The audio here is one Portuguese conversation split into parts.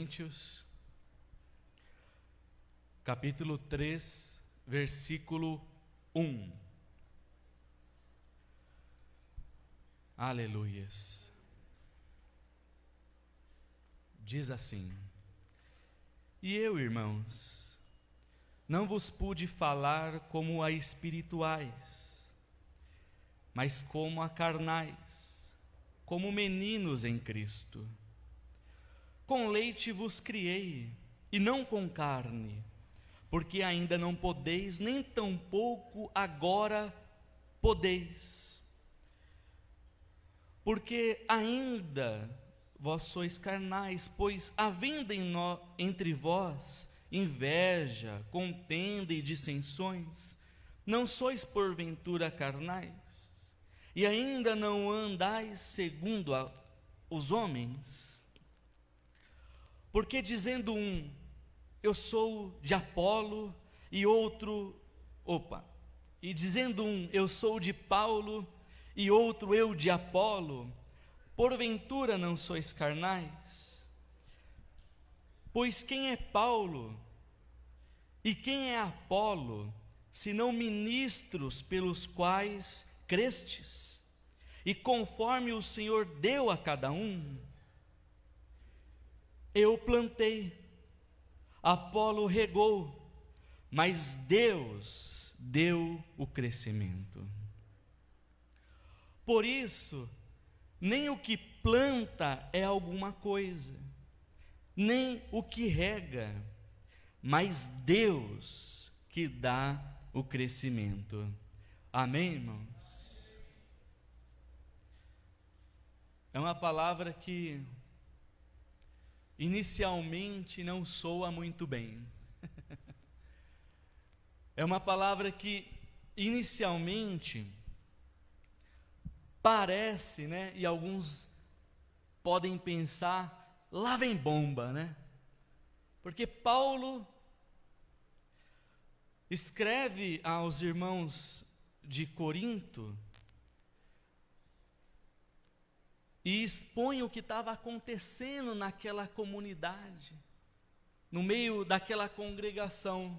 Coríntios, capítulo 3, versículo 1. Aleluias. Diz assim: E eu, irmãos, não vos pude falar como a espirituais, mas como a carnais, como meninos em Cristo. Com leite vos criei, e não com carne, porque ainda não podeis, nem tampouco agora podeis. Porque ainda vós sois carnais, pois havendo entre vós inveja, contenda e dissensões, não sois porventura carnais, e ainda não andais segundo os homens? Porque dizendo um, eu sou de Apolo, e dizendo um, eu sou de Paulo, e outro, eu de Apolo, porventura não sois carnais? Pois quem é Paulo e quem é Apolo, senão ministros pelos quais crestes, e conforme o Senhor deu a cada um? Eu plantei, Apolo regou, mas Deus deu o crescimento. Por isso, nem o que planta é alguma coisa, nem o que rega, mas Deus que dá o crescimento. Amém, irmãos? É uma palavra que inicialmente não soa muito bem. É uma palavra que inicialmente parece, né? E alguns podem pensar, lá vem bomba, né? Porque Paulo escreve aos irmãos de Corinto e expõe o que estava acontecendo naquela comunidade, no meio daquela congregação,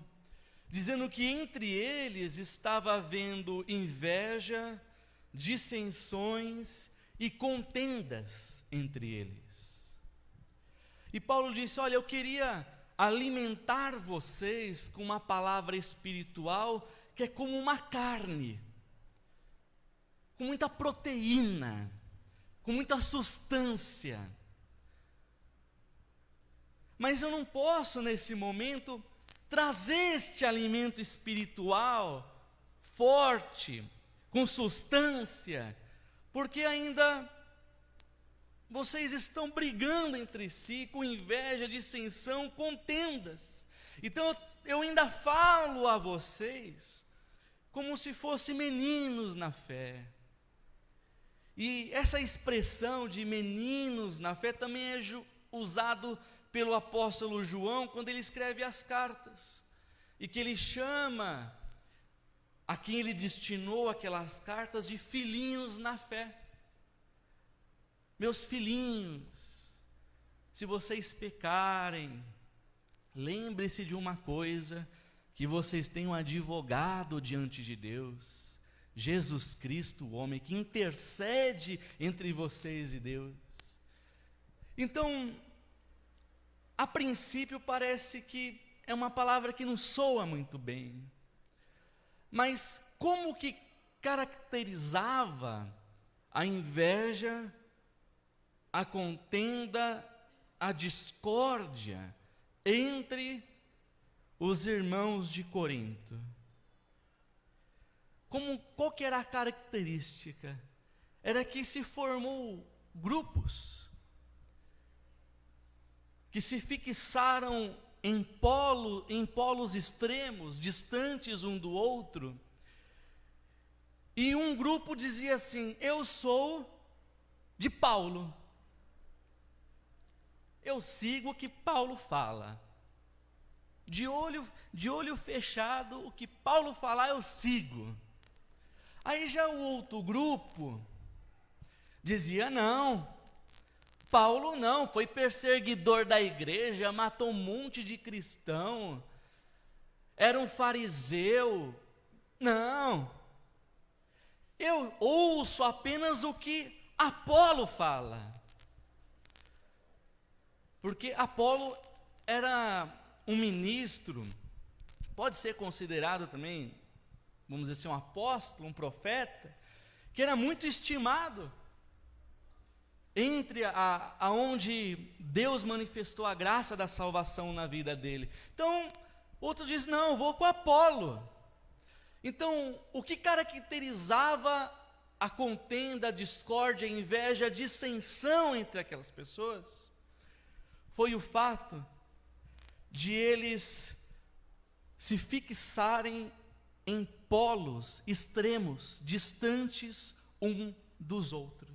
dizendo que entre eles estava havendo inveja, dissensões e contendas entre eles. E Paulo disse: olha, eu queria alimentar vocês com uma palavra espiritual que é como uma carne, com muita proteína, com muita substância. Mas eu não posso nesse momento trazer este alimento espiritual forte, com substância, porque ainda vocês estão brigando entre si, com inveja, dissensão, contendas. Então eu ainda falo a vocês como se fossem meninos na fé. E essa expressão de meninos na fé também é usado pelo apóstolo João quando ele escreve as cartas, e que ele chama a quem ele destinou aquelas cartas de filhinhos na fé. Meus filhinhos, se vocês pecarem, lembre-se de uma coisa, que vocês têm um advogado diante de Deus, Jesus Cristo, o homem que intercede entre vocês e Deus. Então, a princípio parece que é uma palavra que não soa muito bem, mas como que caracterizava a inveja, a contenda, a discórdia entre os irmãos de Corinto? Qual que era a característica? Era que se formou grupos que se fixaram em polos extremos, distantes um do outro, e um grupo dizia assim: eu sou de Paulo, eu sigo o que Paulo fala, de olho fechado, o que Paulo falar eu sigo. Aí já o outro grupo dizia: não, Paulo não, foi perseguidor da igreja, matou um monte de cristão, era um fariseu. Não, eu ouço apenas o que Apolo fala, porque Apolo era um ministro, pode ser considerado também, vamos dizer assim, um apóstolo, um profeta, que era muito estimado entre aonde Deus manifestou a graça da salvação na vida dele. Então, outro diz, não, eu vou com Apolo. Então, o que caracterizava a contenda, a discórdia, a inveja, a dissensão entre aquelas pessoas, foi o fato de eles se fixarem em polos extremos, distantes um dos outros.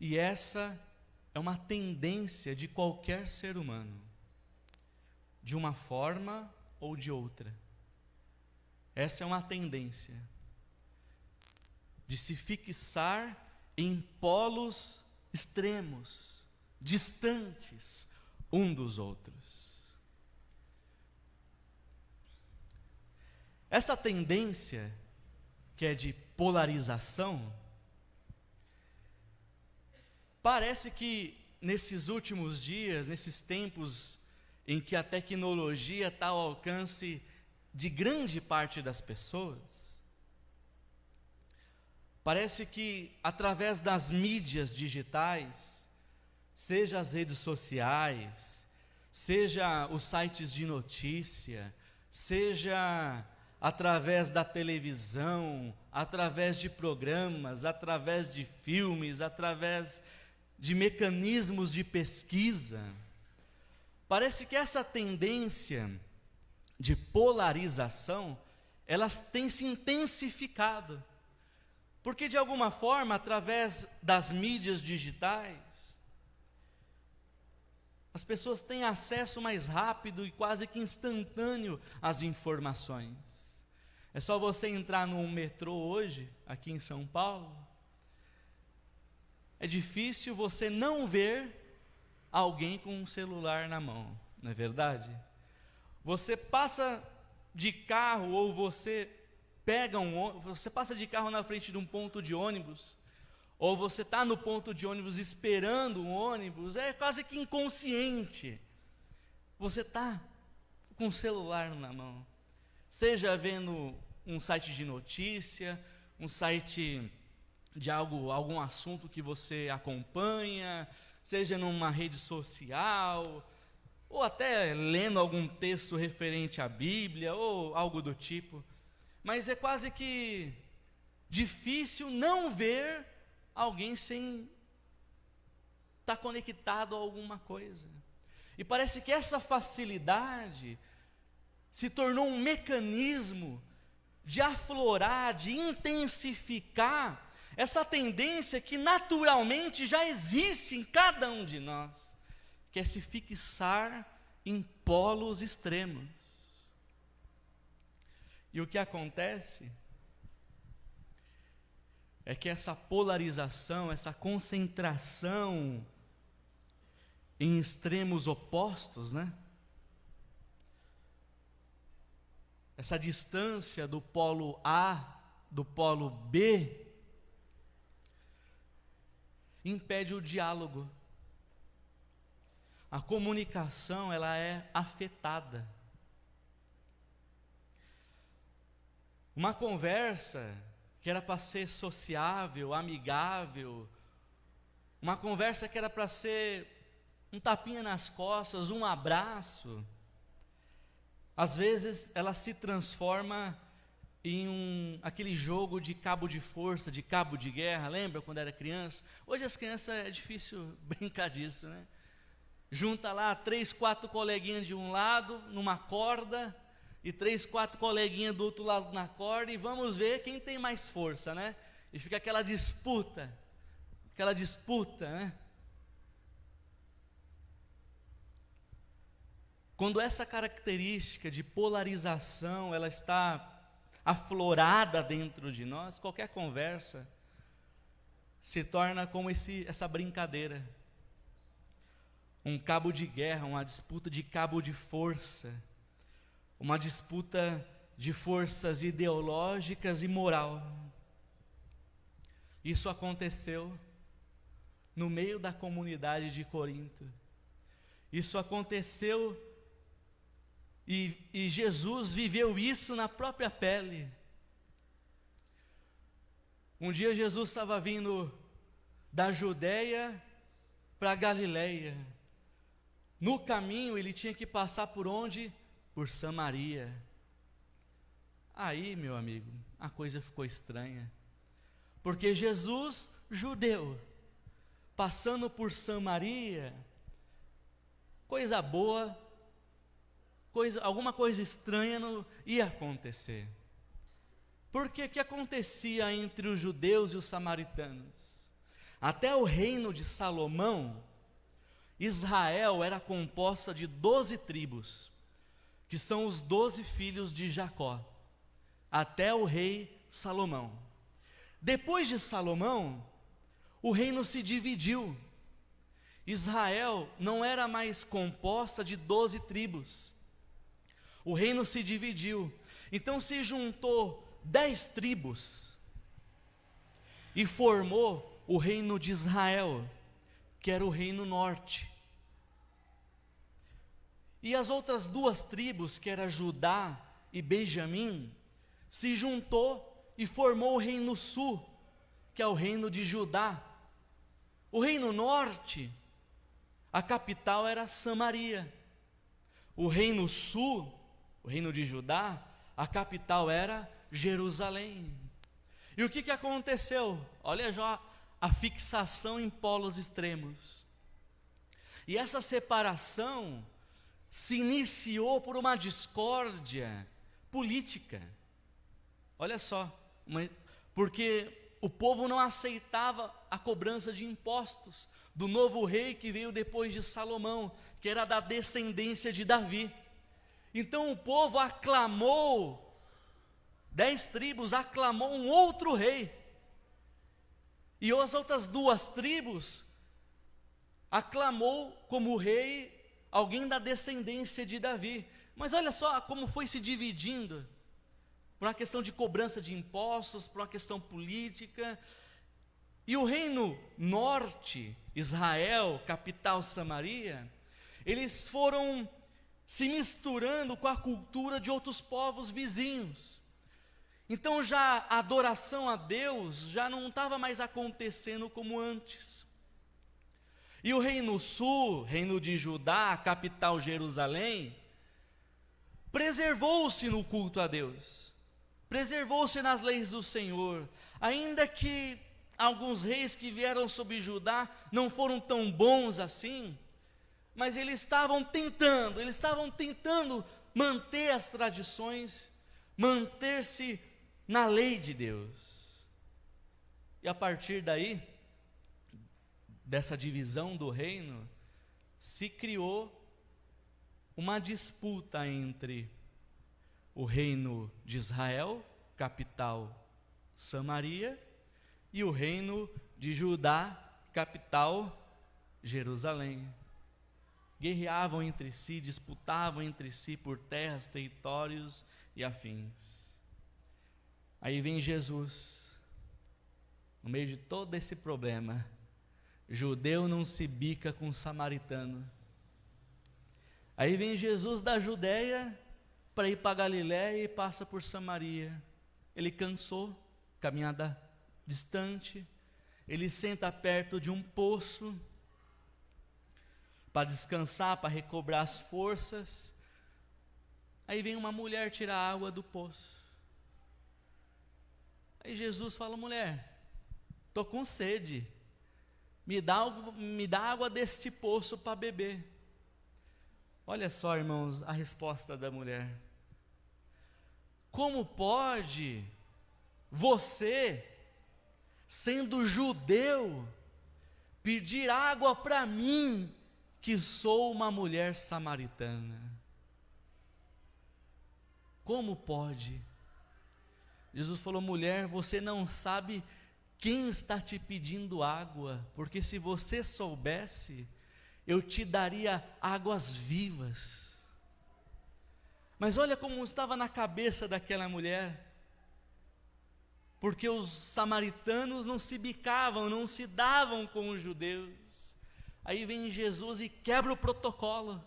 E essa é uma tendência de qualquer ser humano, de uma forma ou de outra. Essa é uma tendência de se fixar em polos extremos, distantes um dos outros. Essa tendência, que é de polarização, parece que nesses últimos dias, nesses tempos em que a tecnologia está ao alcance de grande parte das pessoas, parece que através das mídias digitais, seja as redes sociais, seja os sites de notícia, seja através da televisão, através de programas, através de filmes, através de mecanismos de pesquisa, parece que essa tendência de polarização, elas têm se intensificado, porque de alguma forma, através das mídias digitais, as pessoas têm acesso mais rápido e quase que instantâneo às informações. É só você entrar num metrô hoje, aqui em São Paulo, é difícil você não ver alguém com um celular na mão, não é verdade? Você passa de carro ou você passa de carro na frente de um ponto de ônibus, ou você está no ponto de ônibus esperando um ônibus, é quase que inconsciente. Você está com o celular na mão, seja vendo um site de notícia, um site de algum assunto que você acompanha, seja numa rede social, ou até lendo algum texto referente à Bíblia, ou algo do tipo. Mas é quase que difícil não ver alguém sem estar conectado a alguma coisa. E parece que essa facilidade se tornou um mecanismo de aflorar, de intensificar essa tendência que naturalmente já existe em cada um de nós, que é se fixar em polos extremos. E o que acontece é que essa polarização, essa concentração em extremos opostos, né? Essa distância do polo A, do polo B, impede o diálogo. A comunicação, ela é afetada. Uma conversa que era para ser sociável, amigável, uma conversa que era para ser um tapinha nas costas, um abraço, às vezes ela se transforma em aquele jogo de cabo de força, de cabo de guerra. Lembra quando era criança? Hoje as crianças é difícil brincar disso, né? Junta lá 3, 4 coleguinhas de um lado, numa corda, e 3, 4 coleguinhas do outro lado na corda, e vamos ver quem tem mais força, né? E fica aquela disputa, né? Quando essa característica de polarização, ela está aflorada dentro de nós, qualquer conversa se torna como essa brincadeira. Um cabo de guerra, uma disputa de cabo de força, uma disputa de forças ideológicas e moral. Isso aconteceu no meio da comunidade de Corinto. Isso aconteceu e Jesus viveu isso na própria pele. Um dia Jesus estava vindo da Judéia para a Galileia. No caminho ele tinha que passar por onde? Por Samaria. Aí, meu amigo, a coisa ficou estranha. Porque Jesus, judeu, passando por Samaria, coisa boa, alguma coisa estranha ia acontecer. Porque o que acontecia entre os judeus e os samaritanos? Até o reino de Salomão, Israel era composta de 12 tribos, que são os 12 filhos de Jacó, até o rei Salomão. Depois de Salomão, o reino se dividiu. Israel não era mais composta de 12 tribos. O reino se dividiu. Então se juntou 10 tribos e formou o reino de Israel, que era o reino norte. E as outras 2 tribos, que era Judá e Benjamim, se juntou e formou o reino sul, que é o reino de Judá. O reino norte, a capital era Samaria. O reino sul, o reino de Judá, a capital era Jerusalém. E o que aconteceu? Olha já a fixação em polos extremos. E essa separação se iniciou por uma discórdia política. Olha só, porque o povo não aceitava a cobrança de impostos do novo rei que veio depois de Salomão, que era da descendência de Davi. Então o povo aclamou, 10 tribos aclamou um outro rei, e as outras 2 tribos aclamou como rei alguém da descendência de Davi. Mas olha só como foi se dividindo, por uma questão de cobrança de impostos, por uma questão política. E o reino norte, Israel, capital Samaria, eles foram se misturando com a cultura de outros povos vizinhos. Então já a adoração a Deus já não estava mais acontecendo como antes. E o reino sul, reino de Judá, capital Jerusalém, preservou-se no culto a Deus, preservou-se nas leis do Senhor, ainda que alguns reis que vieram sobre Judá não foram tão bons assim, mas eles estavam tentando manter as tradições, manter-se na lei de Deus. E a partir daí, dessa divisão do reino, se criou uma disputa entre o reino de Israel, capital Samaria, e o reino de Judá, capital Jerusalém. Guerreavam entre si, disputavam entre si por terras, territórios e afins. Aí vem Jesus, no meio de todo esse problema. Judeu não se bica com samaritano. Aí vem Jesus da Judéia para ir para Galiléia e passa por Samaria. Ele cansou, caminhada distante, ele senta perto de um poço para descansar, para recobrar as forças. Aí vem uma mulher tirar água do poço. Aí Jesus fala: mulher, estou com sede, me dá água deste poço para beber. Olha só, irmãos, a resposta da mulher: como pode você, sendo judeu, pedir água para mim, que sou uma mulher samaritana? Como pode? Jesus falou: mulher, você não sabe quem está te pedindo água? Porque se você soubesse, eu te daria águas vivas. Mas olha como estava na cabeça daquela mulher. Porque os samaritanos não se bicavam, não se davam com os judeus. Aí vem Jesus e quebra o protocolo.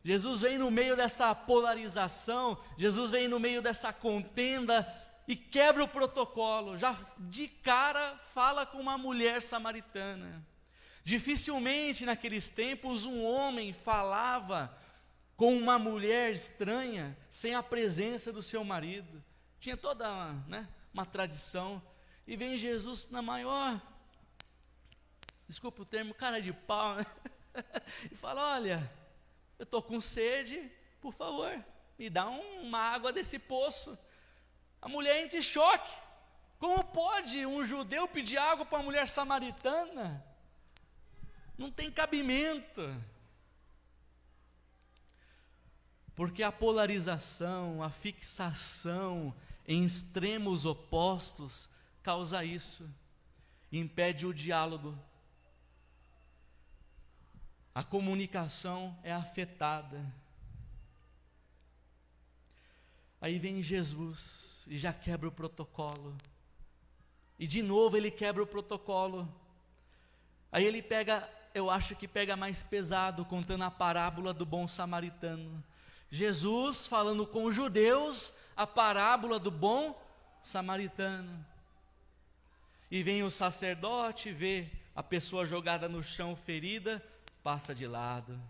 Jesus vem no meio dessa polarização, Jesus vem no meio dessa contenda e quebra o protocolo. Já de cara fala com uma mulher samaritana. Dificilmente naqueles tempos um homem falava com uma mulher estranha sem a presença do seu marido. Tinha toda uma tradição. E vem Jesus na maior, desculpa o termo, cara de pau, né? E fala: olha, eu estou com sede, por favor, me dá uma água desse poço. A mulher entra em choque. Como pode um judeu pedir água para uma mulher samaritana? Não tem cabimento. Porque a polarização, a fixação em extremos opostos causa isso, impede o diálogo. A comunicação é afetada. Aí vem Jesus e já quebra o protocolo. E de novo ele quebra o protocolo. Aí ele pega, eu acho que pega mais pesado, contando a parábola do bom samaritano. Jesus falando com os judeus a parábola do bom samaritano. E vem o sacerdote, vê a pessoa jogada no chão ferida, passa de lado.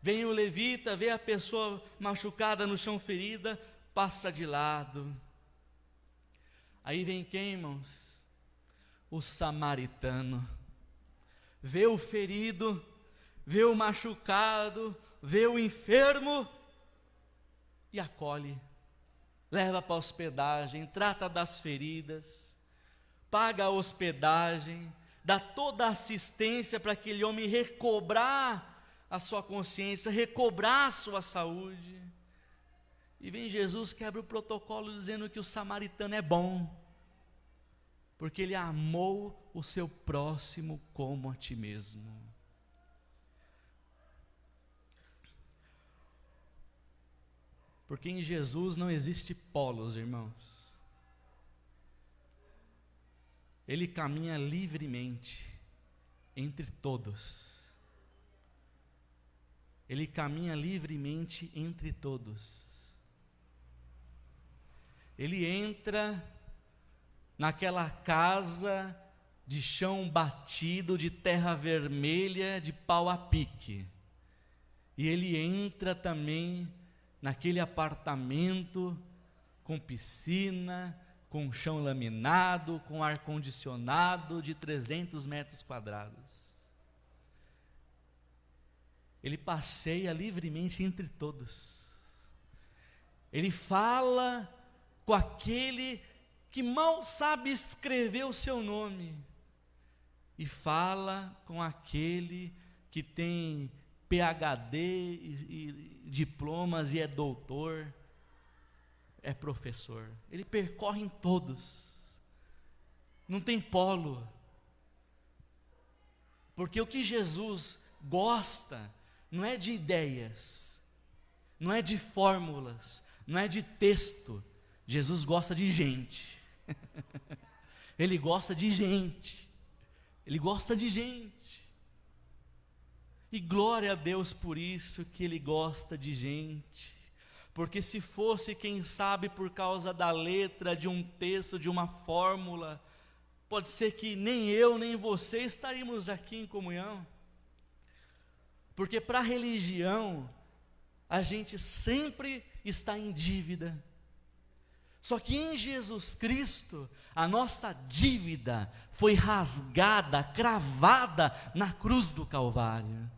Vem o levita, vê a pessoa machucada no chão ferida, passa de lado. Aí vem quem, irmãos? O samaritano. Vê o ferido, vê o machucado, vê o enfermo e acolhe. Leva para a hospedagem, trata das feridas, paga a hospedagem, dá toda a assistência para aquele homem recobrar a sua consciência, recobrar a sua saúde. E vem Jesus, quebra o protocolo dizendo que o samaritano é bom, porque ele amou o seu próximo como a ti mesmo. Porque em Jesus não existe polos, irmãos. Ele caminha livremente entre todos. Ele caminha livremente entre todos. Ele entra naquela casa de chão batido, de terra vermelha, de pau a pique. E ele entra também naquele apartamento com piscina, com chão laminado, com ar-condicionado de 300 metros quadrados. Ele passeia livremente entre todos. Ele fala com aquele que mal sabe escrever o seu nome. E fala com aquele que tem PhD e diplomas e é doutor, é professor. Ele percorre em todos. Não tem polo. Porque o que Jesus gosta não é de ideias, não é de fórmulas, não é de texto. Jesus gosta de gente. Ele gosta de gente. Ele gosta de gente. E glória a Deus por isso, que Ele gosta de gente. Porque se fosse, quem sabe, por causa da letra de um texto, de uma fórmula, pode ser que nem eu, nem você estaríamos aqui em comunhão. Porque para a religião, a gente sempre está em dívida. Só que em Jesus Cristo, a nossa dívida foi rasgada, cravada na cruz do Calvário.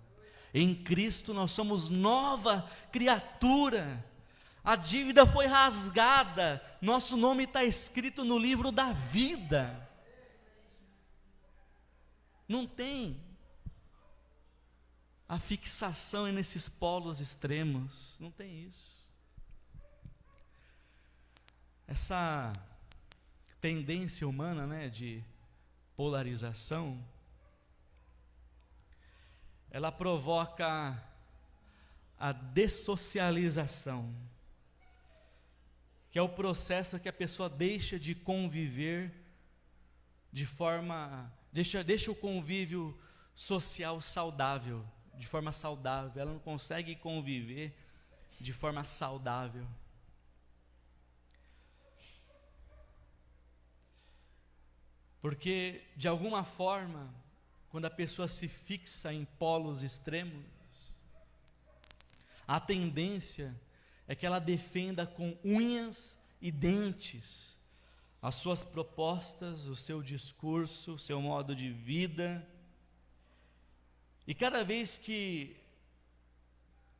Em Cristo nós somos nova criatura. A dívida foi rasgada, nosso nome está escrito no livro da vida. Não tem a fixação nesses polos extremos, não tem isso. Essa tendência humana, né, de polarização, ela provoca a dessocialização, que é o processo que a pessoa deixa de conviver de forma, deixa o convívio social saudável, de forma saudável, ela não consegue conviver de forma saudável. Porque, de alguma forma, quando a pessoa se fixa em polos extremos, a tendência é que ela defenda com unhas e dentes as suas propostas, o seu discurso, o seu modo de vida. E cada vez que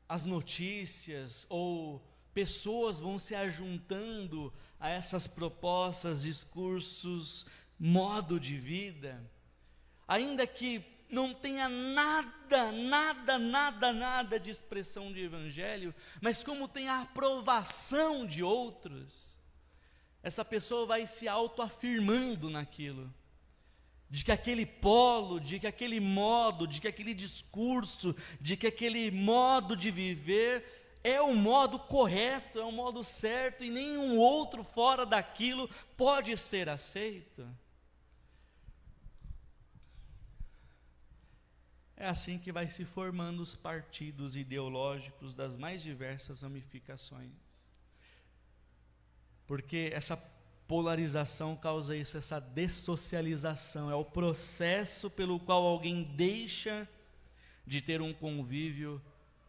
as notícias ou pessoas vão se ajuntando a essas propostas, discursos, modo de vida, ainda que não tenha nada de expressão de evangelho, mas como tem a aprovação de outros, essa pessoa vai se autoafirmando naquilo, de que aquele polo, de que aquele modo, de que aquele discurso, de que aquele modo de viver é o modo correto, é o modo certo, e nenhum outro fora daquilo pode ser aceito. É assim que vai se formando os partidos ideológicos das mais diversas ramificações. Porque essa polarização causa isso, essa dessocialização, é o processo pelo qual alguém deixa de ter um convívio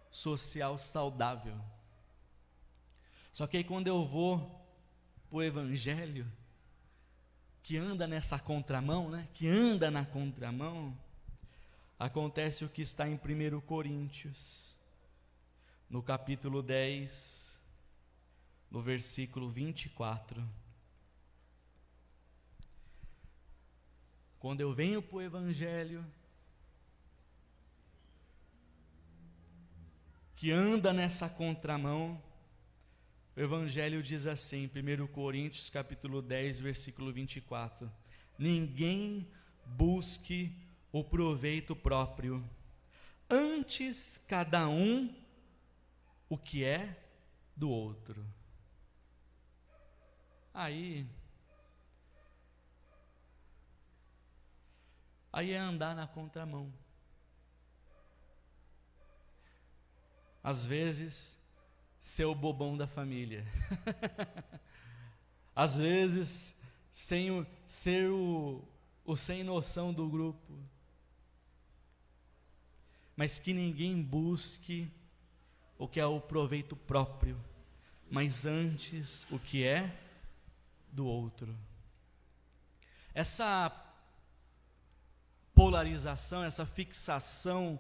social saudável. Só que aí quando eu vou para o Evangelho, que anda nessa contramão, né? Que anda na contramão, acontece o que está em 1 Coríntios, no capítulo 10, no versículo 24. Quando eu venho para o Evangelho, que anda nessa contramão, o Evangelho diz assim, 1 Coríntios capítulo 10, versículo 24: ninguém busque o proveito próprio, antes cada um o que é do outro. Aí é andar na contramão. Às vezes, ser o bobão da família. Às vezes, ser o sem noção do grupo. Mas que ninguém busque o que é o proveito próprio, mas antes o que é do outro. Essa polarização, essa fixação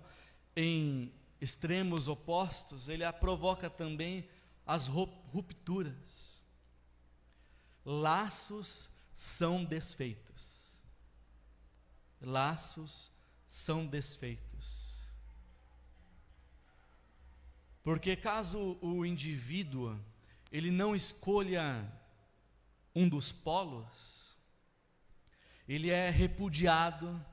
em extremos opostos, ele provoca também as rupturas. Laços são desfeitos. Laços são desfeitos. Porque caso o indivíduo ele não escolha um dos polos, ele é repudiado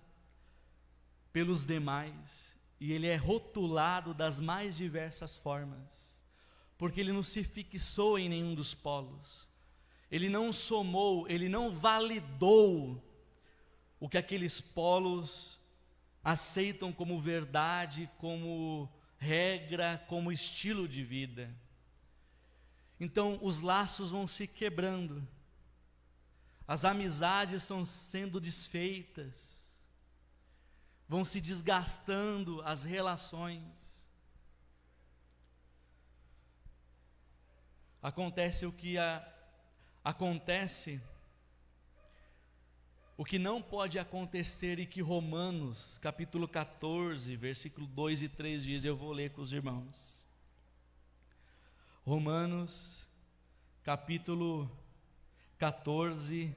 pelos demais e ele é rotulado das mais diversas formas, porque ele não se fixou em nenhum dos polos, ele não somou, ele não validou o que aqueles polos aceitam como verdade, como regra, como estilo de vida. Então os laços vão se quebrando, as amizades estão sendo desfeitas, vão se desgastando as relações. Acontece o que acontece, o que não pode acontecer e que Romanos, capítulo 14, versículo 2 e 3 diz, eu vou ler com os irmãos. Romanos, capítulo 14,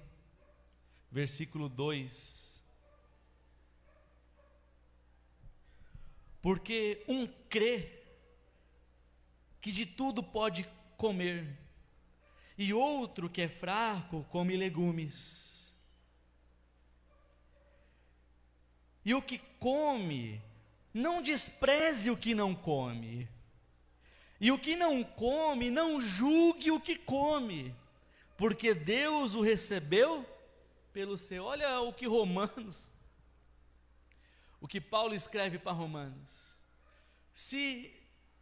versículo 2. Porque um crê que de tudo pode comer, e outro que é fraco come legumes. E o que come, não despreze o que não come. E o que não come, não julgue o que come, porque Deus o recebeu pelo seu. Olha o que Paulo escreve para Romanos. Se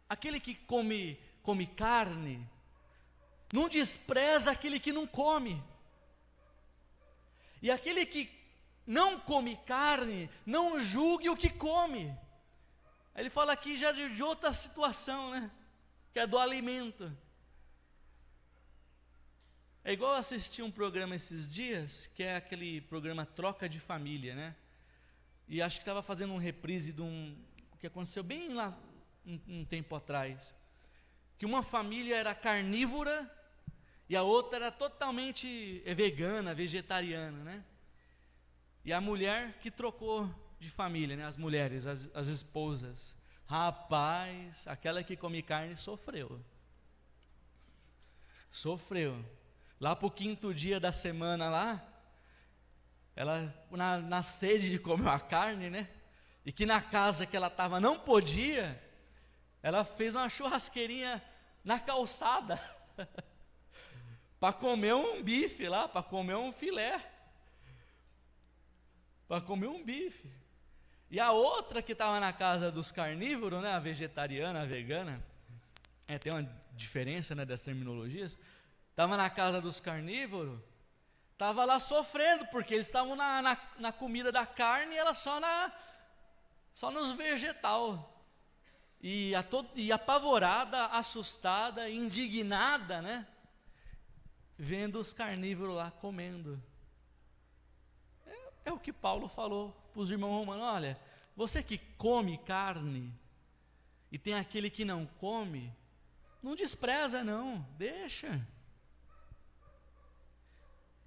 aquele que come carne, não despreza aquele que não come. E aquele que não come carne, não julgue o que come. Ele fala aqui já de outra situação, né? Que é do alimento. É igual assistir um programa esses dias, que é aquele programa Troca de Família, né? E acho que estava fazendo um reprise de que aconteceu bem lá um tempo atrás, que uma família era carnívora e a outra era totalmente vegana, vegetariana, né? E a mulher que trocou de família, né? As mulheres, as esposas. Rapaz, aquela que come carne sofreu. Lá para o 5º dia da semana lá, ela na sede de comer a carne, né? E que na casa que ela estava não podia, ela fez uma churrasqueirinha na calçada para comer um bife lá, para comer um filé, para comer um bife. E a outra que estava na casa dos carnívoros, né, a vegetariana, a vegana, tem uma diferença, né, das terminologias, estava na casa dos carnívoros, estava lá sofrendo, porque eles estavam na comida da carne e ela só nos vegetal. E apavorada, assustada, indignada, né, vendo os carnívoros lá comendo. É o que Paulo falou para os irmãos romanos: olha, você que come carne, e tem aquele que não come, não despreza não, deixa.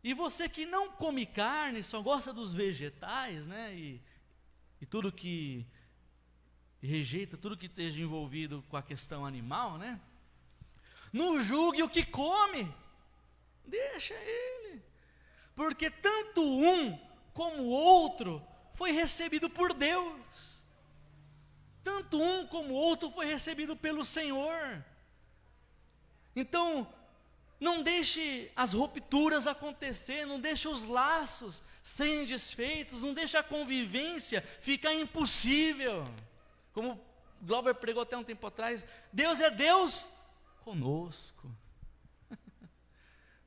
E você que não come carne, só gosta dos vegetais, né, e tudo que rejeita, tudo que esteja envolvido com a questão animal, né, não julgue o que come, deixa ele, porque tanto um como o outro foi recebido por Deus. Tanto um como o outro foi recebido pelo Senhor. Então, não deixe as rupturas acontecer, não deixe os laços serem desfeitos, não deixe a convivência ficar impossível. Como Glauber pregou até um tempo atrás, Deus é Deus conosco.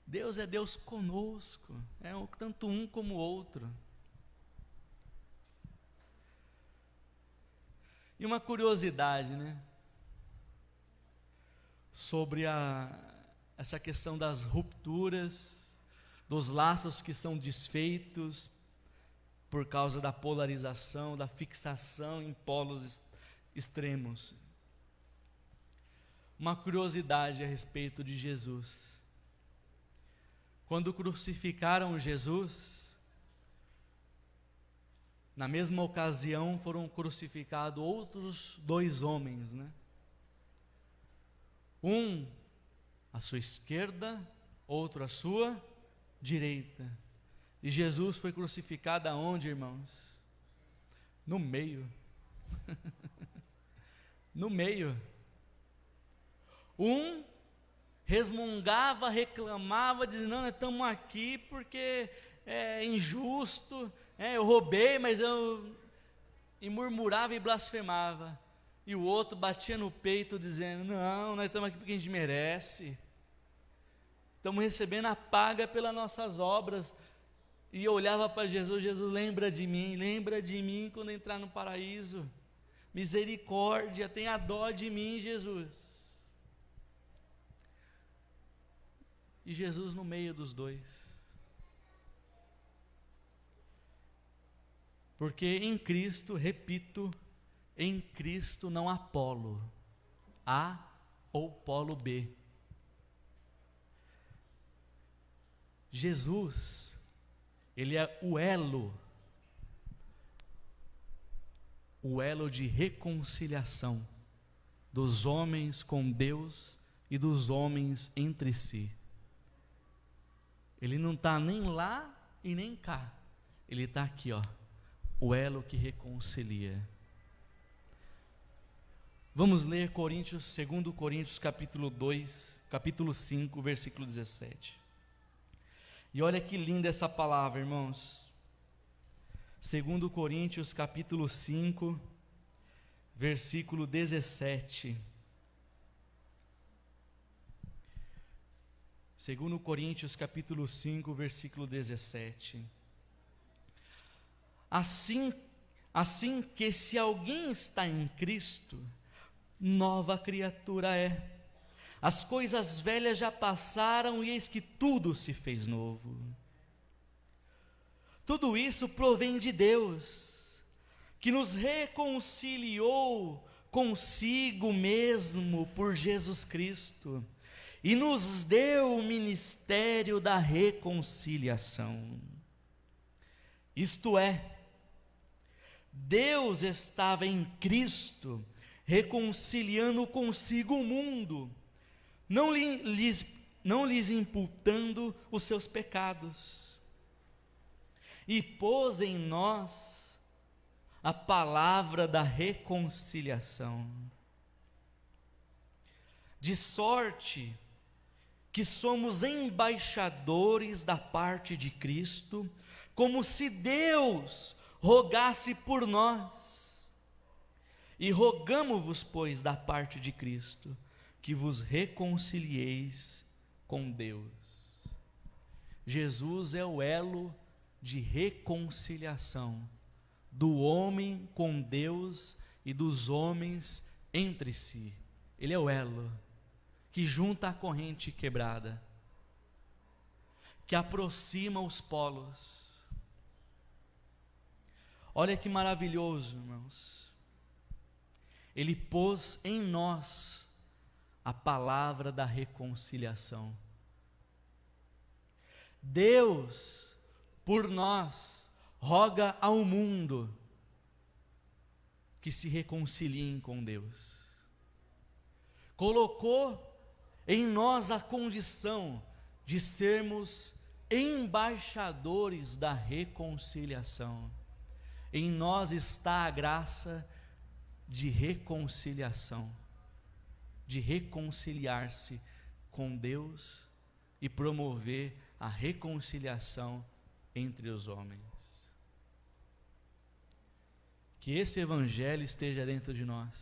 Deus é Deus conosco, tanto um como o outro. E uma curiosidade, né, sobre essa questão das rupturas, dos laços que são desfeitos por causa da polarização, da fixação em polos extremos. Uma curiosidade a respeito de Jesus. Quando crucificaram Jesus, na mesma ocasião foram crucificados outros 2 homens, né? Um à sua esquerda, outro à sua direita. E Jesus foi crucificado aonde, irmãos? No meio. No meio. Um resmungava, reclamava, dizendo: não, nós estamos aqui porque é injusto, eu roubei, mas e murmurava e blasfemava. E o outro batia no peito dizendo: não, nós estamos aqui porque a gente merece, estamos recebendo a paga pelas nossas obras. E eu olhava para Jesus: Jesus, lembra de mim quando entrar no paraíso, misericórdia, tenha dó de mim, Jesus. E Jesus no meio dos dois. Porque em Cristo, repito, em Cristo não há polo A ou polo B. Jesus, Ele é o elo de reconciliação dos homens com Deus e dos homens entre si. Ele não está nem lá e nem cá. Ele está aqui, ó, o elo que reconcilia. Vamos ler Coríntios, 2 Coríntios capítulo 5, versículo 17. E olha que linda essa palavra, irmãos. 2 Coríntios capítulo 5, versículo 17. 2 Coríntios capítulo 5, versículo 17. Assim que se alguém está em Cristo, nova criatura é. As coisas velhas já passaram e eis que tudo se fez novo. Tudo isso provém de Deus, que nos reconciliou consigo mesmo por Jesus Cristo e nos deu o ministério da reconciliação. Isto é, Deus estava em Cristo reconciliando consigo o mundo, não lhes imputando os seus pecados, e pôs em nós a palavra da reconciliação, de sorte que somos embaixadores da parte de Cristo, como se Deus rogasse por nós. E rogamo-vos, pois, da parte de Cristo, que vos reconcilieis com Deus. Jesus é o elo de reconciliação do homem com Deus e dos homens entre si. Ele é o elo que junta a corrente quebrada, que aproxima os polos. Olha que maravilhoso, irmãos. Ele pôs em nós a palavra da reconciliação. Deus, por nós, roga ao mundo que se reconciliem com Deus. Colocou em nós a condição de sermos embaixadores da reconciliação. Em nós está a graça de reconciliação, de reconciliar-se com Deus e promover a reconciliação entre os homens. Que esse evangelho esteja dentro de nós,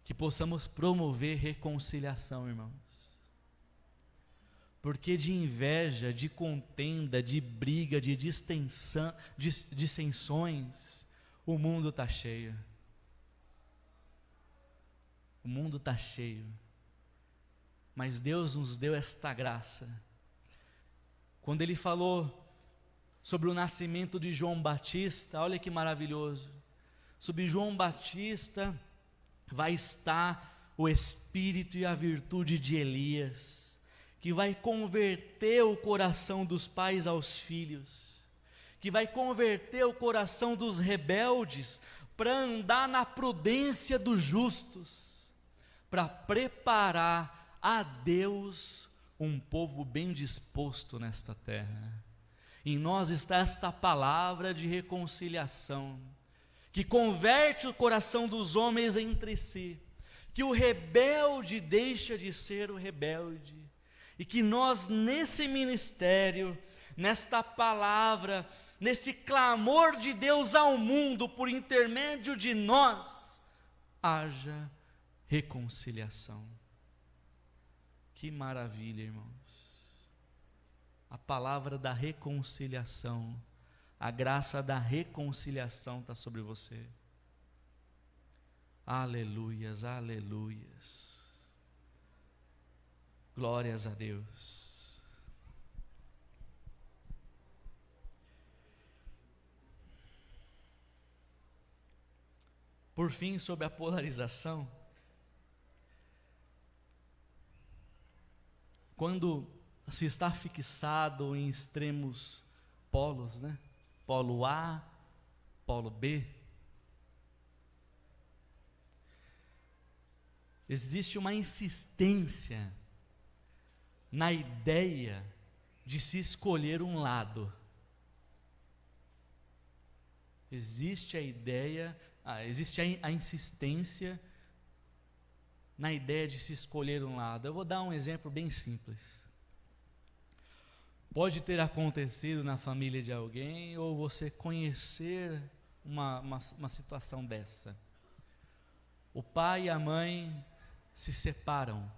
que possamos promover reconciliação, irmãos, porque de inveja, de contenda, de briga, de dissensões, o mundo está cheio. O mundo está cheio, mas Deus nos deu esta graça. Quando Ele falou sobre o nascimento de João Batista, olha que maravilhoso. Sobre João Batista vai estar o espírito e a virtude de Elias, que vai converter o coração dos pais aos filhos, que vai converter o coração dos rebeldes para andar na prudência dos justos, para preparar a Deus um povo bem disposto nesta terra. Em nós está esta palavra de reconciliação, que converte o coração dos homens entre si, que o rebelde deixa de ser o rebelde, e que nós nesse ministério, nesta palavra, nesse clamor de Deus ao mundo, por intermédio de nós, haja reconciliação. Que maravilha, irmãos! A palavra da reconciliação, a graça da reconciliação está sobre você. Aleluias, aleluias. Glórias a Deus. Por fim, sobre a polarização, quando se está fixado em extremos polos, né? Polo A, polo B, existe uma insistência na ideia de se escolher um lado. Existe a ideia, existe a insistência na ideia de se escolher um lado. Eu vou dar um exemplo bem simples. Pode ter acontecido na família de alguém, ou você conhecer uma situação dessa. O pai e a mãe se separam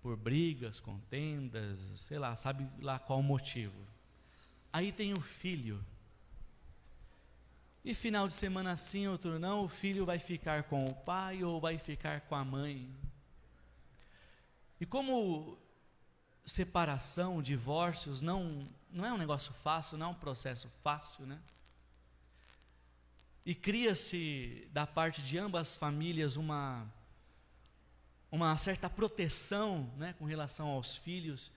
por brigas, contendas, sei lá, sabe lá qual o motivo. Aí tem o filho. E final de semana sim, outro não, o filho vai ficar com o pai ou vai ficar com a mãe. E como separação, divórcios não é um negócio fácil, não é um processo fácil, né? E cria-se da parte de ambas as famílias uma certa proteção, né, com relação aos filhos,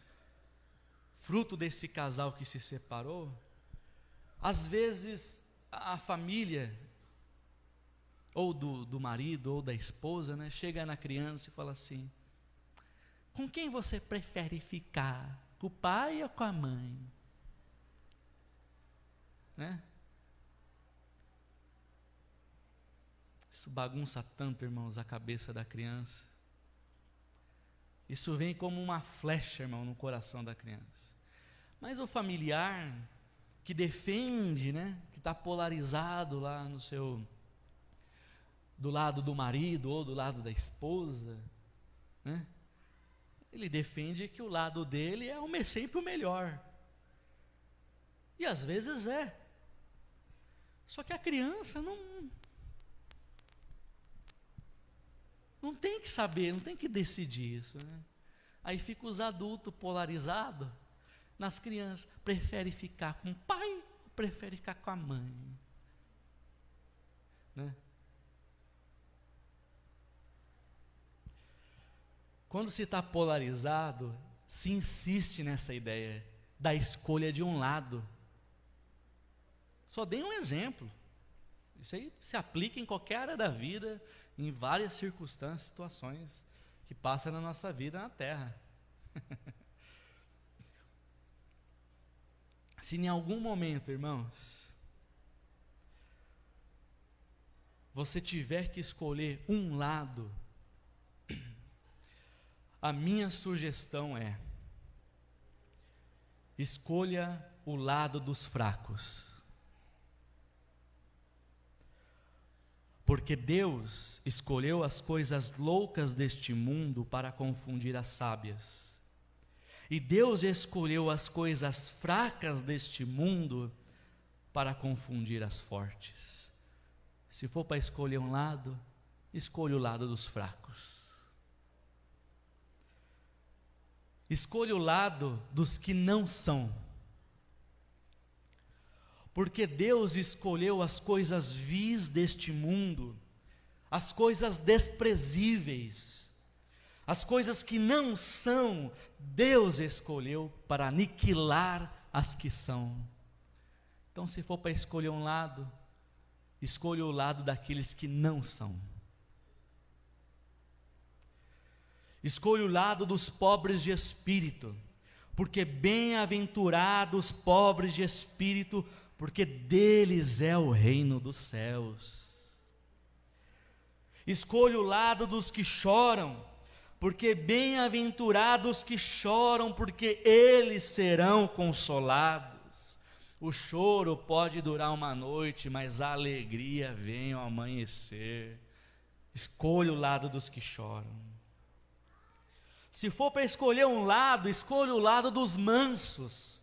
fruto desse casal que se separou. Às vezes a família, ou do marido, ou da esposa, né, chega na criança e fala assim: com quem você prefere ficar? Com o pai ou com a mãe? Né? Isso bagunça tanto, irmãos, a cabeça da criança. Isso vem como uma flecha, irmão, no coração da criança. Mas o familiar que defende, né, que está polarizado lá do lado do marido ou do lado da esposa, né, ele defende que o lado dele é sempre o melhor. E às vezes é. Só que a criança não tem que saber, não tem que decidir isso, né? Aí fica os adultos polarizados nas crianças. Prefere ficar com o pai ou prefere ficar com a mãe? Né? Quando se está polarizado, se insiste nessa ideia da escolha de um lado. Só dei um exemplo. Isso aí se aplica em qualquer área da vida, em várias circunstâncias, situações que passam na nossa vida na Terra. Se em algum momento, irmãos, você tiver que escolher um lado, a minha sugestão é: escolha o lado dos fracos. Porque Deus escolheu as coisas loucas deste mundo para confundir as sábias. E Deus escolheu as coisas fracas deste mundo para confundir as fortes. Se for para escolher um lado, escolha o lado dos fracos. Escolha o lado dos que não são. Porque Deus escolheu as coisas vis deste mundo, as coisas desprezíveis, as coisas que não são, Deus escolheu para aniquilar as que são. Então, se for para escolher um lado, escolha o lado daqueles que não são. Escolha o lado dos pobres de espírito, porque bem-aventurados pobres de espírito, porque deles é o reino dos céus. Escolha o lado dos que choram, porque bem-aventurados que choram, porque eles serão consolados. O choro pode durar uma noite, mas a alegria vem ao amanhecer. Escolha o lado dos que choram. Se for para escolher um lado, escolha o lado dos mansos,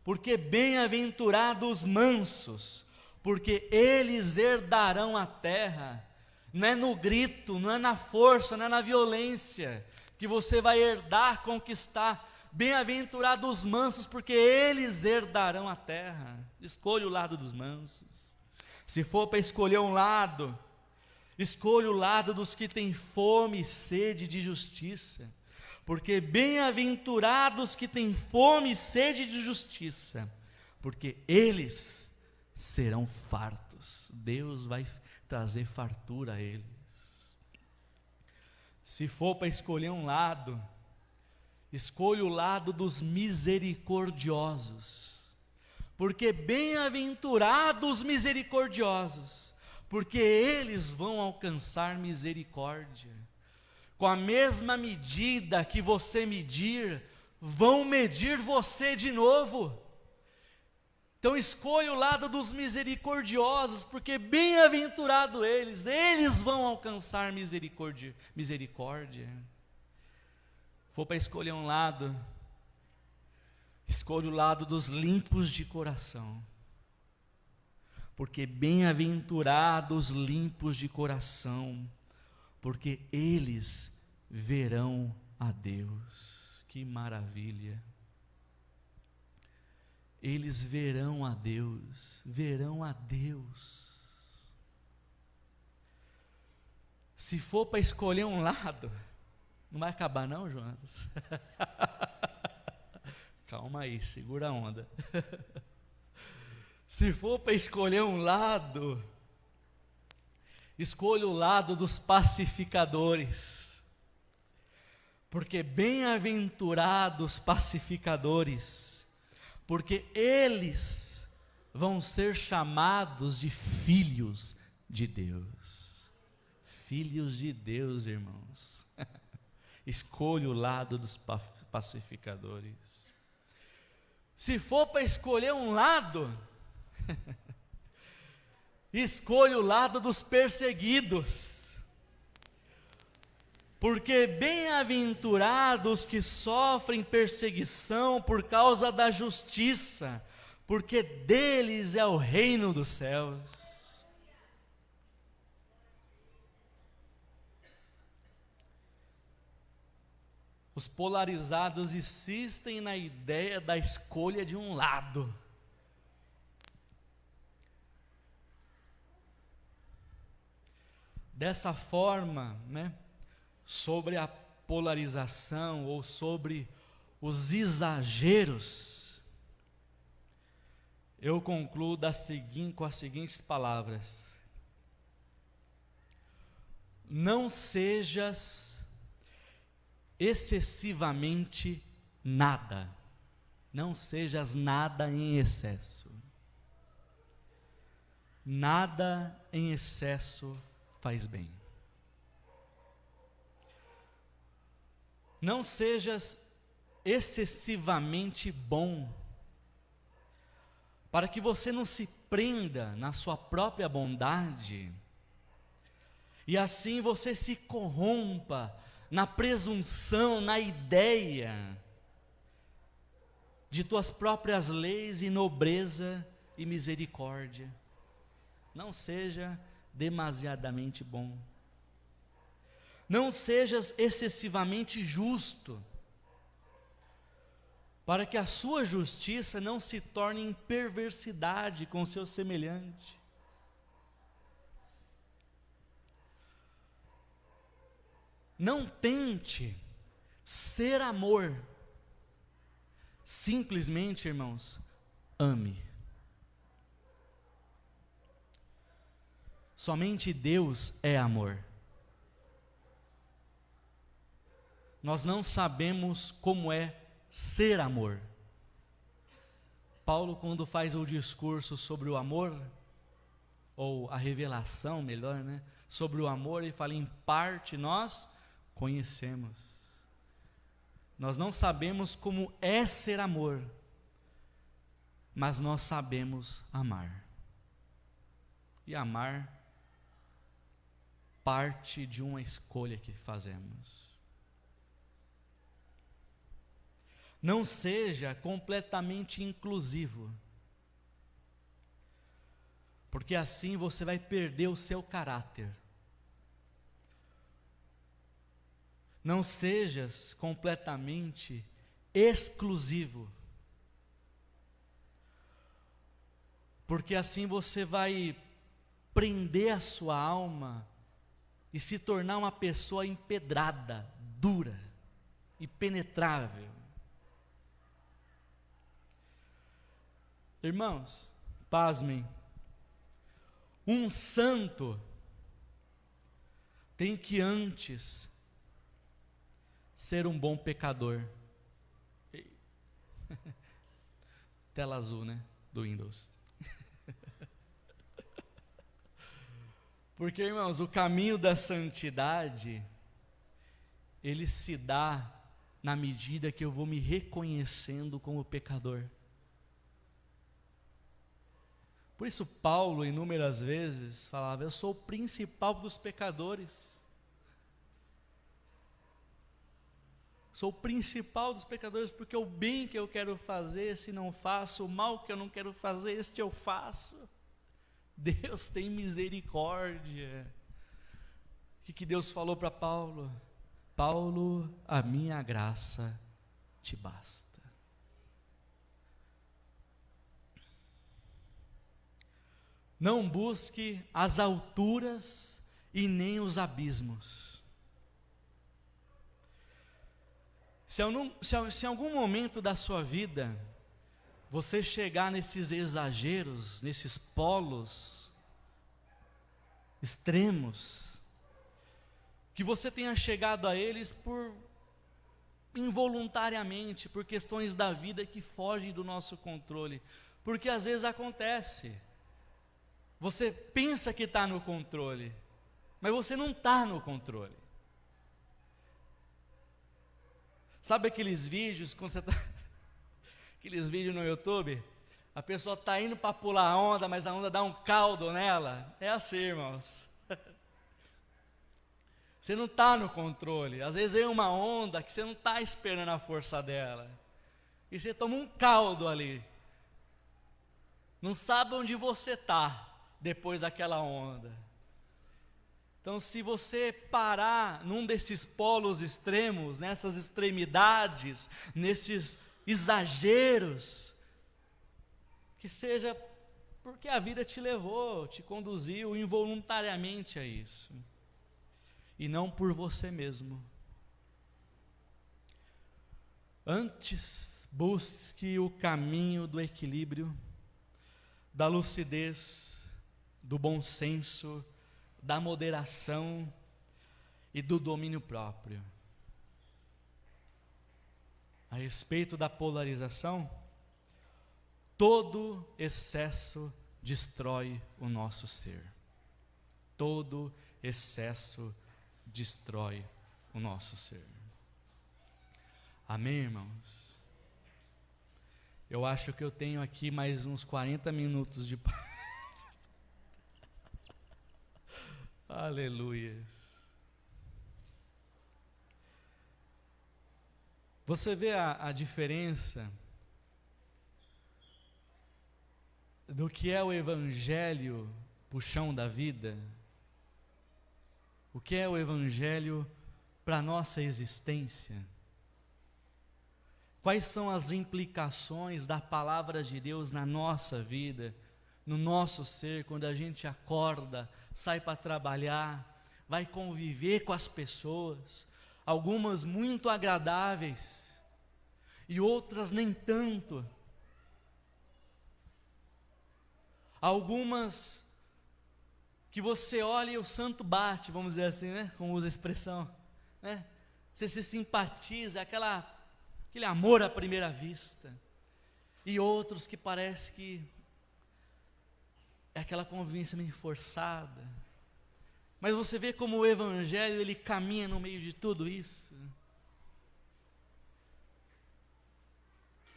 porque bem-aventurados mansos, porque eles herdarão a terra. Não é no grito, não é na força, não é na violência que você vai herdar, conquistar. Bem-aventurados mansos, porque eles herdarão a terra. Escolha o lado dos mansos. Se for para escolher um lado, escolha o lado dos que têm fome e sede de justiça, porque bem-aventurados que têm fome e sede de justiça, porque eles serão fartos. Deus vai trazer fartura a eles. Se for para escolher um lado, Escolha o lado dos misericordiosos, porque bem-aventurados os misericordiosos, porque eles vão alcançar misericórdia. Com a mesma medida que você medir, vão medir você de novo. Então escolha o lado dos misericordiosos, porque bem-aventurado eles vão alcançar misericórdia. For para escolher um lado, escolha o lado dos limpos de coração, porque bem-aventurados limpos de coração, porque eles verão a Deus. Que maravilha! Eles verão a Deus, verão a Deus. Se for para escolher um lado, não vai acabar não, Jonas? Calma aí, segura a onda. Se for para escolher um lado, escolha o lado dos pacificadores, porque bem-aventurados pacificadores, porque eles vão ser chamados de filhos de Deus. Filhos de Deus, irmãos. Escolha o lado dos pacificadores. Se for para escolher um lado, escolha o lado dos perseguidos, porque bem-aventurados que sofrem perseguição por causa da justiça, porque deles é o reino dos céus. Os polarizados insistem na ideia da escolha de um lado. Dessa forma, sobre a polarização ou sobre os exageros, eu concluo com as seguintes palavras: não sejas excessivamente nada, não sejas nada em excesso. Nada em excesso faz bem. Não sejas excessivamente bom, para que você não se prenda na sua própria bondade, e assim você se corrompa na presunção, na ideia de tuas próprias leis e nobreza e misericórdia. Não seja demasiadamente bom. Não sejas excessivamente justo, para que a sua justiça não se torne em perversidade com o seu semelhante. Não tente ser amor. Simplesmente, irmãos, ame. Somente Deus é amor. Nós não sabemos como é ser amor. Paulo, quando faz o discurso sobre o amor, ou a revelação, melhor, sobre o amor, ele fala: em parte nós conhecemos. Nós não sabemos como é ser amor, mas nós sabemos amar. E amar parte de uma escolha que fazemos. Não seja completamente inclusivo, porque assim você vai perder o seu caráter. Não sejas completamente exclusivo, porque assim você vai prender a sua alma e se tornar uma pessoa empedrada, dura, impenetrável. Irmãos, pasmem, um santo tem que antes ser um bom pecador. Tela azul, né? Do Windows. Porque, irmãos, o caminho da santidade, ele se dá na medida que eu vou me reconhecendo como pecador. Por isso Paulo, inúmeras vezes, falava: eu sou o principal dos pecadores. Sou o principal dos pecadores, porque o bem que eu quero fazer, esse não faço, o mal que eu não quero fazer, este eu faço. Deus tem misericórdia. O que Deus falou para Paulo? Paulo, a minha graça te basta. Não busque as alturas e nem os abismos. Se em algum momento da sua vida você chegar nesses exageros, nesses polos extremos, que você tenha chegado a eles involuntariamente, por questões da vida que fogem do nosso controle, porque às vezes acontece, você pensa que está no controle, mas você não está no controle. Sabe aqueles vídeos, quando você aqueles vídeos no YouTube, a pessoa está indo para pular a onda, mas a onda dá um caldo nela? É assim, irmãos. Você não está no controle. Às vezes vem uma onda que você não está esperando a força dela, e você toma um caldo ali, não sabe onde você está depois daquela onda. Então, se você parar num desses polos extremos, nessas extremidades, nesses exageros, que seja porque a vida te levou, te conduziu involuntariamente a isso, e não por você mesmo. Antes, busque o caminho do equilíbrio, da lucidez, do bom senso, da moderação e do domínio próprio. A respeito da polarização, todo excesso destrói o nosso ser. Todo excesso destrói o nosso ser. Amém, irmãos? Eu acho que eu tenho aqui mais uns 40 minutos de Aleluias. Você vê a diferença do que é o evangelho puxão da vida? O que é o evangelho para a nossa existência? Quais são as implicações da palavra de Deus na nossa vida, no nosso ser, quando a gente acorda, sai para trabalhar, vai conviver com as pessoas, algumas muito agradáveis e outras nem tanto. Algumas que você olha e o santo bate, vamos dizer assim, né? Como usa a expressão, né? Você se simpatiza, aquele amor à primeira vista. E outros que parece que é aquela convivência meio forçada. Mas você vê como o evangelho, ele caminha no meio de tudo isso.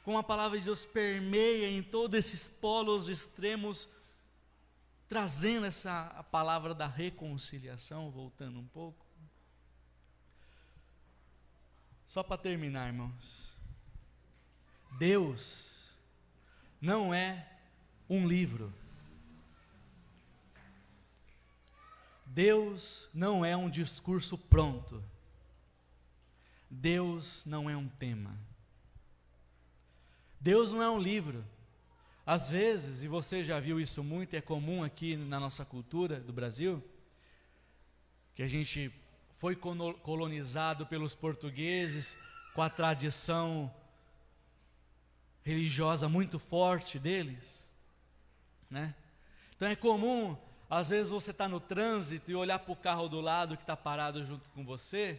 Como a palavra de Deus permeia em todos esses polos extremos, trazendo a palavra da reconciliação, voltando um pouco. Só para terminar, irmãos. Deus não é um livro. Deus não é um discurso pronto. Deus não é um tema. Deus não é um livro. Às vezes, e você já viu isso muito, é comum aqui na nossa cultura do Brasil, que a gente foi colonizado pelos portugueses com a tradição religiosa muito forte deles, né? Então é comum, às vezes você está no trânsito e olhar para o carro do lado que está parado junto com você,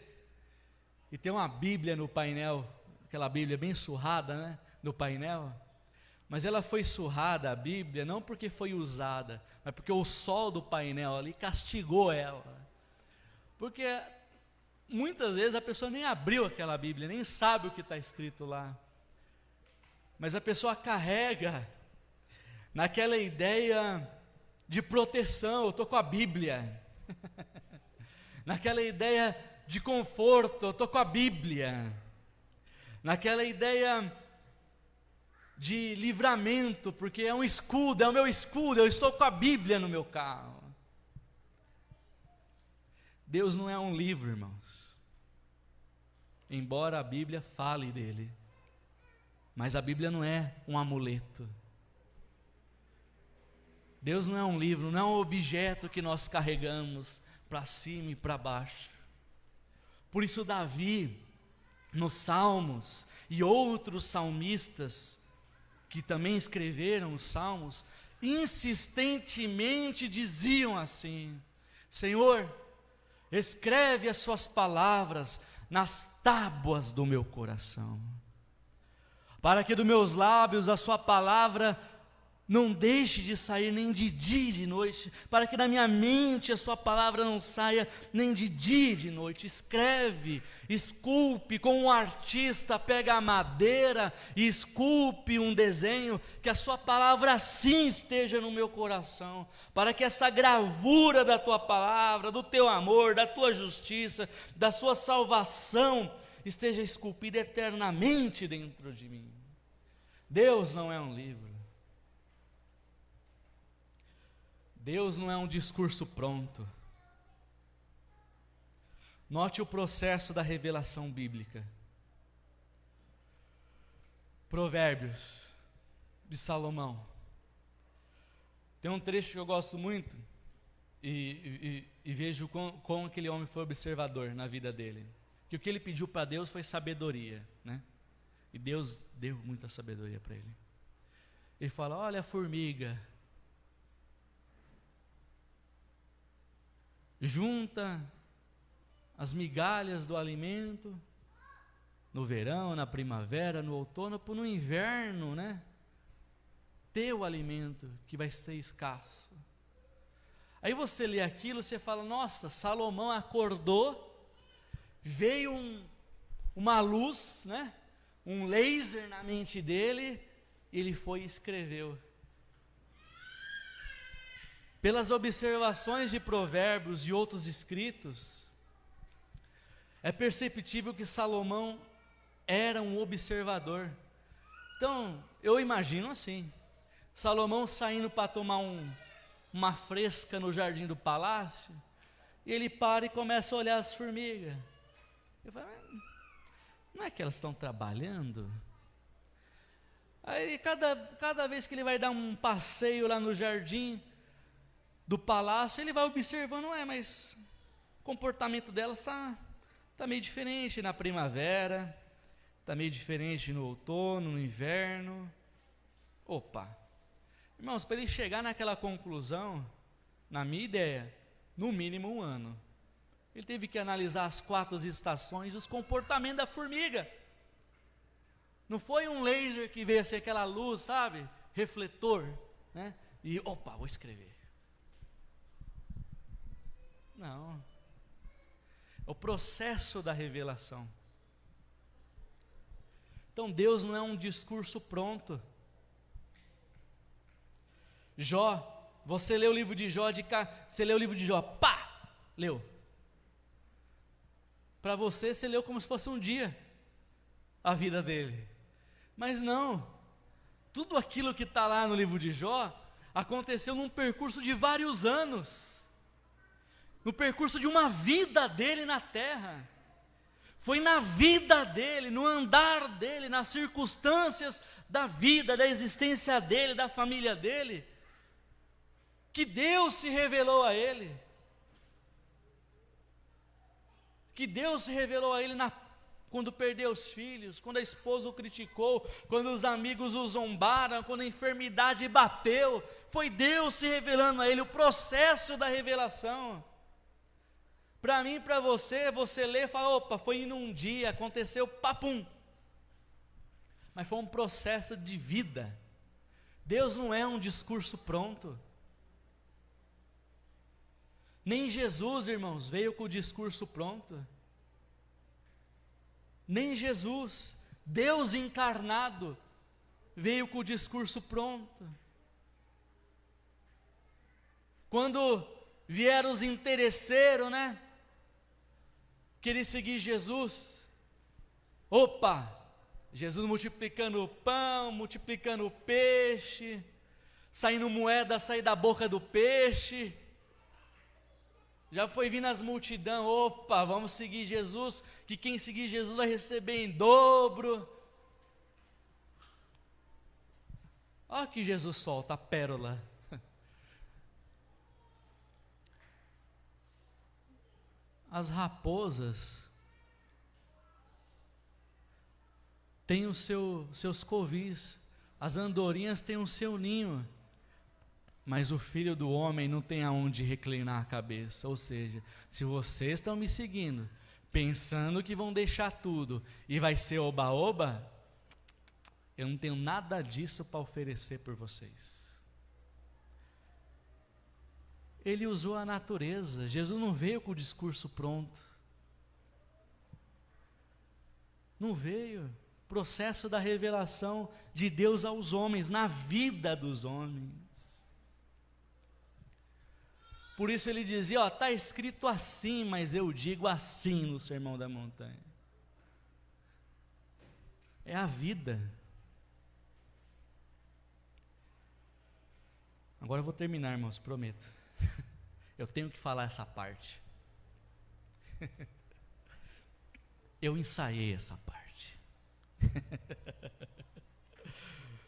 e tem uma Bíblia no painel, aquela Bíblia bem surrada, né? do painel, mas ela foi surrada, a Bíblia, não porque foi usada, mas porque o sol do painel ali castigou ela. Porque muitas vezes a pessoa nem abriu aquela Bíblia, nem sabe o que está escrito lá. Mas a pessoa carrega naquela ideia de proteção, eu estou com a Bíblia. Naquela ideia de conforto, eu estou com a Bíblia. Naquela ideia de livramento, porque é um escudo, é o meu escudo, eu estou com a Bíblia no meu carro. Deus não é um livro, irmãos. Embora a Bíblia fale dele, mas a Bíblia não é um amuleto. Deus não é um livro, não é um objeto que nós carregamos para cima e para baixo. Por isso Davi, nos Salmos, e outros salmistas, que também escreveram os Salmos, insistentemente diziam assim: Senhor, escreve as suas palavras nas tábuas do meu coração, para que dos meus lábios a sua palavra não deixe de sair nem de dia e de noite, para que da minha mente a sua palavra não saia nem de dia e de noite. Escreve, esculpe, como um artista pega a madeira e esculpe um desenho, que a sua palavra assim esteja no meu coração, para que essa gravura da tua palavra, do teu amor, da tua justiça, da sua salvação, esteja esculpida eternamente dentro de mim. Deus não é um livro. Deus não é um discurso pronto. Note o processo da revelação bíblica. Provérbios de Salomão. Tem um trecho que eu gosto muito e vejo como aquele homem foi observador na vida dele. Que o que ele pediu para Deus foi sabedoria, né? E Deus deu muita sabedoria para ele. Ele fala: olha a formiga, junta as migalhas do alimento no verão, na primavera, no outono, para no inverno, né, ter o alimento que vai ser escasso. Aí você lê aquilo, você fala: nossa, Salomão acordou, veio uma luz, né, um laser na mente dele, ele foi e escreveu. Pelas observações de Provérbios e outros escritos, é perceptível que Salomão era um observador. Então, eu imagino assim, Salomão saindo para tomar uma fresca no jardim do palácio, e ele para e começa a olhar as formigas. Eu falo: não é que elas estão trabalhando? Aí cada vez que ele vai dar um passeio lá no jardim do palácio, ele vai observando: mas o comportamento delas está meio diferente na primavera, está meio diferente no outono, no inverno. Opa, irmãos, para ele chegar naquela conclusão, na minha ideia, no mínimo 1 ano. Ele teve que analisar as 4 estações e os comportamentos da formiga. Não foi um laser que veio assim, aquela luz, sabe, refletor, né? E opa, vou escrever. Não, é o processo da revelação. Então Deus não é um discurso pronto. Jó, você lê o livro de Jó, você lê o livro de Jó, pá, leu. Para você leu como se fosse um dia a vida dele. Mas não, tudo aquilo que está lá no livro de Jó aconteceu num percurso de vários anos, no percurso de uma vida dele na terra. Foi na vida dele, no andar dele, nas circunstâncias da vida, da existência dele, da família dele, que Deus se revelou a ele. Que Deus se revelou a ele quando perdeu os filhos, quando a esposa o criticou, quando os amigos o zombaram, quando a enfermidade bateu. Foi Deus se revelando a ele, o processo da revelação. Para mim, para você lê e fala: opa, foi em um dia, aconteceu, papum. mas foi um processo de vida. Deus não é um discurso pronto. Nem Jesus, irmãos, veio com o discurso pronto. Nem Jesus, Deus encarnado, veio com o discurso pronto. Quando vieram os interesseiros, né? Querer seguir Jesus. Opa! Jesus multiplicando o pão, multiplicando o peixe, saindo moeda, sair da boca do peixe. Já foi vindo as multidão, opa, vamos seguir Jesus, que quem seguir Jesus vai receber em dobro. Olha que Jesus solta a pérola. As raposas têm os seus covis, as andorinhas têm o seu ninho, mas o Filho do Homem não tem aonde reclinar a cabeça. Ou seja, se vocês estão me seguindo, pensando que vão deixar tudo e vai ser oba-oba, eu não tenho nada disso para oferecer por vocês. Ele usou a natureza. Jesus não veio com o discurso pronto. Não veio. Processo da revelação de Deus aos homens, na vida dos homens. Por isso ele dizia, está escrito assim, mas eu digo assim no Sermão da Montanha. É a vida. Agora eu vou terminar, irmãos, prometo. Eu tenho que falar essa parte. Eu ensaiei essa parte.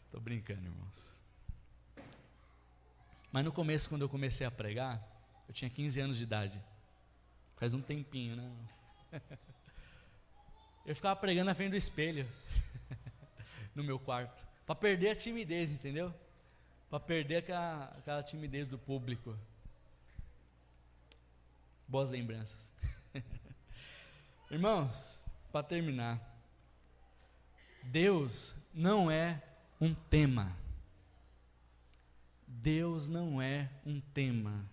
Estou brincando, irmãos. Mas no começo, quando eu comecei a pregar, eu tinha 15 anos de idade. Faz um tempinho, né, irmãos? Eu ficava pregando na frente do espelho, no meu quarto, para perder a timidez, entendeu? Para perder aquela timidez do público. Boas lembranças. Irmãos, para terminar, Deus não é um tema. Deus não é um tema.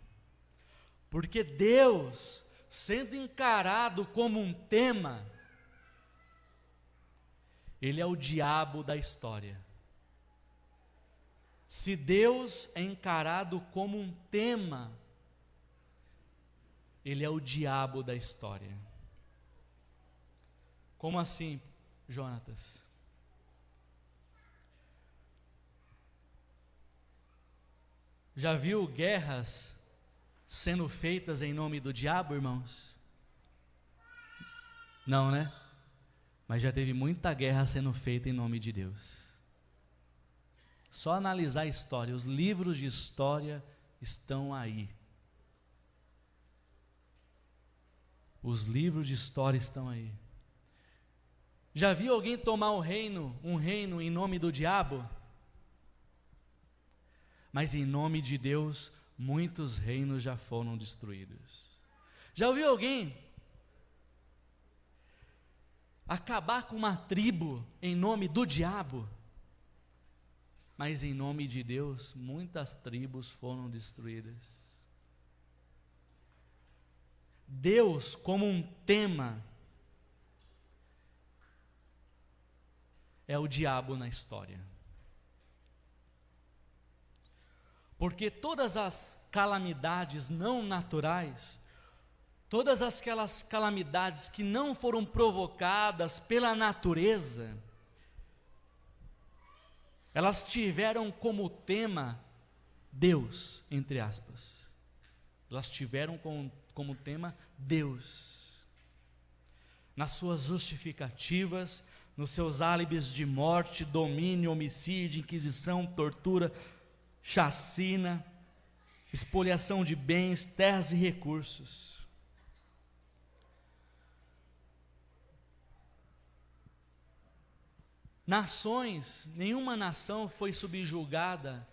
Porque Deus, sendo encarado como um tema, Ele é o diabo da história. Se Deus é encarado como um tema, Ele é o diabo da história. Como assim, Jonatas? Já viu guerras sendo feitas em nome do diabo, irmãos? Não, né? Mas já teve muita guerra sendo feita em nome de Deus. Só analisar a história, os livros de história estão aí. Os livros de história estão aí. Já viu alguém tomar um reino em nome do diabo? Mas em nome de Deus, muitos reinos já foram destruídos. Já ouviu alguém acabar com uma tribo em nome do diabo? Mas em nome de Deus, muitas tribos foram destruídas. Deus como um tema é o diabo na história. Porque todas as calamidades não naturais, todas aquelas calamidades que não foram provocadas pela natureza, elas tiveram como tema Deus, entre aspas. Elas tiveram como tema Deus. Nas suas justificativas, nos seus álibis de morte, domínio, homicídio, inquisição, tortura, chacina, espoliação de bens, terras e recursos. Nações, nenhuma nação foi subjugada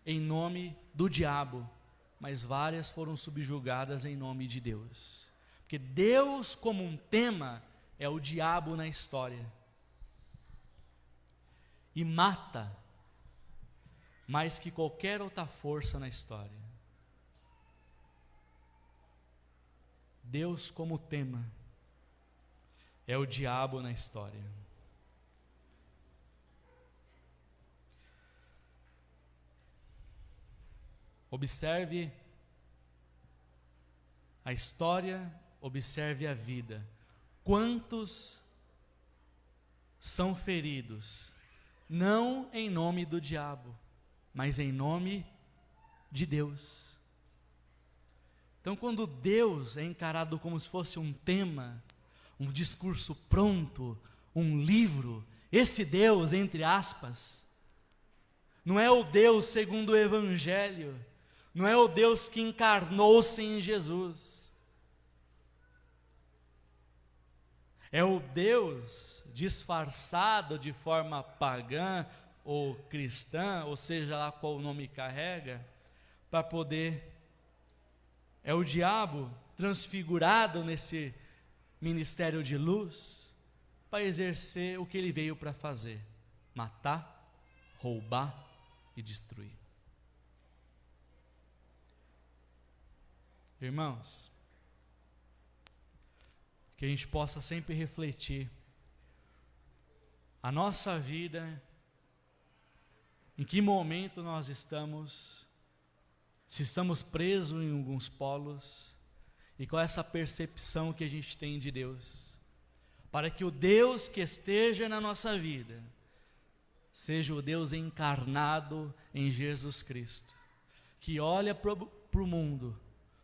em nome do diabo, mas várias foram subjugadas em nome de Deus. Porque Deus como um tema é o diabo na história. e mata mais que qualquer outra força na história. Deus como tema é o diabo na história. Observe a história, observe a vida. Quantos são feridos, não em nome do diabo, mas em nome de Deus. Então, quando Deus é encarado como se fosse um tema, um discurso pronto, um livro, esse Deus, entre aspas, não é o Deus segundo o Evangelho, não é o Deus que encarnou-se em Jesus, é o Deus disfarçado de forma pagã ou cristã, ou seja lá qual o nome carrega, para poder, é o diabo transfigurado nesse ministério de luz, para exercer o que ele veio para fazer: matar, roubar e destruir. Irmãos, que a gente possa sempre refletir a nossa vida, em que momento nós estamos, se estamos presos em alguns polos, e qual é essa percepção que a gente tem de Deus, para que o Deus que esteja na nossa vida seja o Deus encarnado em Jesus Cristo, que olha para o mundo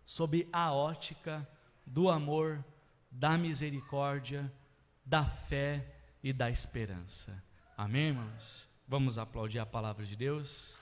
sob a ótica do amor, da misericórdia, da fé e da esperança. Amém, irmãos? Vamos aplaudir a palavra de Deus.